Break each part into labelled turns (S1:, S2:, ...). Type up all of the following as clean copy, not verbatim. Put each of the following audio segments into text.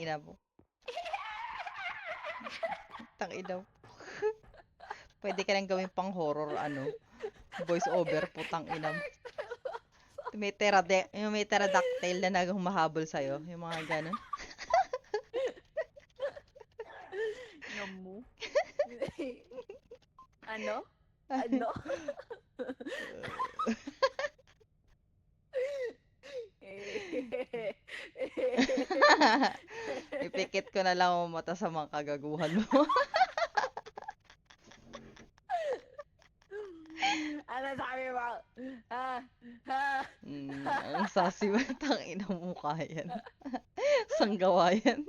S1: ina mo. Tangina mo. Pwede ka lang gawin pang horror, voice over, putang ina mo. May pterodactyl na naghumahabol sa'yo. Yung mga ganun.
S2: Ngamu. Ano? Ano?
S1: Ipikit ko na lang ang mata sa mga kagaguhan mo.
S2: Ano sabi mo? Ha? Ha?
S1: Ang sassy mo. Tangina mo mukha yan. Sanggawa yan.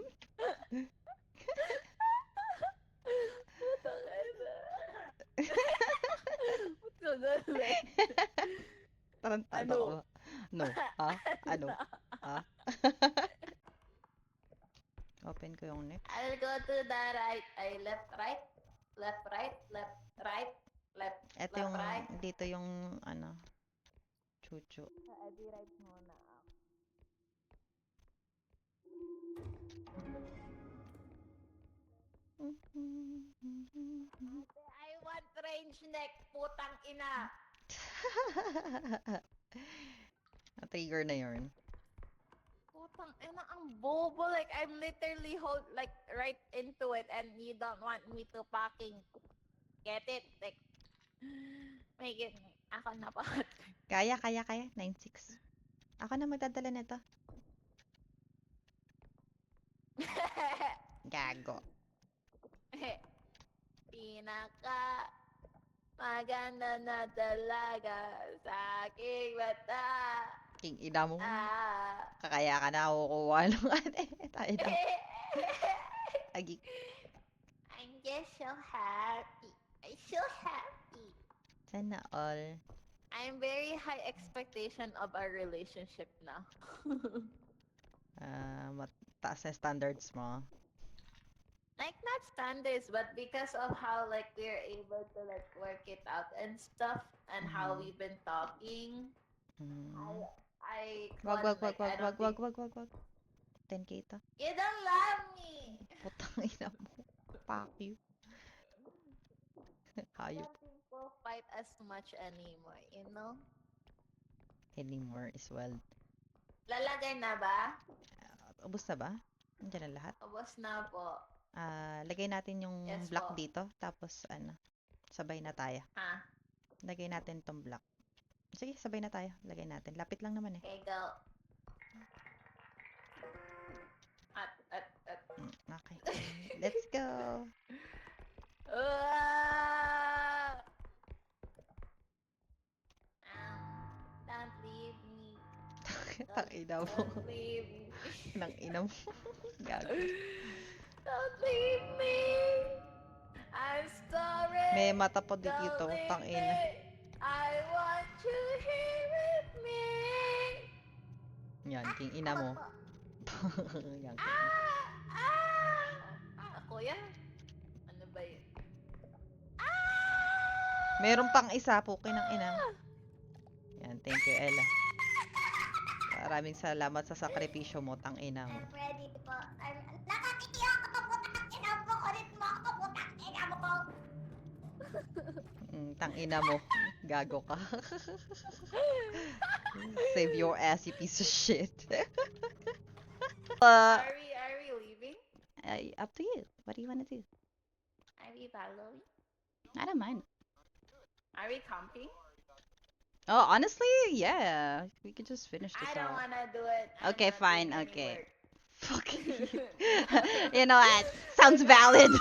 S1: Tarantado
S2: Ano?
S1: ka ba? No. Ha? Ano? Ha? Open ko yung next.
S2: I'll go to the right. Ay, left, right. Left, right. Left, right. Left,
S1: Ito
S2: left,
S1: yung,
S2: right.
S1: dito yung, chuchu.
S2: Edi right muna ako. Ate, I want range neck. Putang ina.
S1: Na-trigger na yun.
S2: Putang ina, ang bobo. Like, I'm literally right into it and you don't want me to fucking get it. Like, make it. Ako na pa.
S1: Kaya. 9-6. Ako na magdadala nito. Gago.
S2: Pinaka maganda na talaga sa aking mata.
S1: King ina mo.
S2: Ah.
S1: Kakaya ka na kukuha ng tayo na. Agi.
S2: I'm just so happy. I'm so happy.
S1: Sana all.
S2: I'm very high expectation of our relationship now.
S1: Mataas na standards mo.
S2: Like not standards, but because of how like we're able to like work it out and stuff, and how we've been talking. I
S1: Wag.
S2: don't think-
S1: 10k ito.
S2: You don't love me.
S1: Putang ina mo. Fuck you. Hayop.
S2: Don't people fight as much anymore, you know?
S1: Anymore as well.
S2: Lalagay na ba?
S1: Ubus na ba? Nandiyan na lahat?
S2: Ubos na po.
S1: Lagay natin yung
S2: Yes
S1: block
S2: po.
S1: dito. Tapos, sabay na tayo.
S2: Ha?
S1: Lagay natin tong block. Sige, sabay na tayo. Lagay natin. Lapit lang naman eh.
S2: Okay, go.
S1: Okay. Let's go.
S2: Don't leave me.
S1: Tangina mo.
S2: Don't leave me.
S1: Nang ina mo. Gago.
S2: Don't leave me. I'm sorry.
S1: May mata po
S2: Don't
S1: dito.
S2: leave
S1: Tangina.
S2: me. I want you here with me.
S1: Yan, king ina mo. Yan.
S2: Ako yan? Ano ba yun?
S1: Meron pang isa, puki ng ina mo. Yan, thank you, Ella. Maraming salamat sa sakripisyo mo, tang ina mo.
S2: I'm ready po. Nakakitiyo ako to, putang ina mo. Kulit mo ako, putang ina mo.
S1: Tang ina mo. Gago ka. Save your ass, you piece of shit.
S2: Are we leaving?
S1: Up to you. What do you want to do?
S2: Are we following?
S1: I don't mind.
S2: Are we camping?
S1: Oh, honestly, yeah. We could just finish this
S2: I don't
S1: off.
S2: wanna do it. I'm
S1: Okay,
S2: not
S1: fine,
S2: doing any
S1: okay.
S2: work.
S1: Fuck you. You know what? Sounds valid.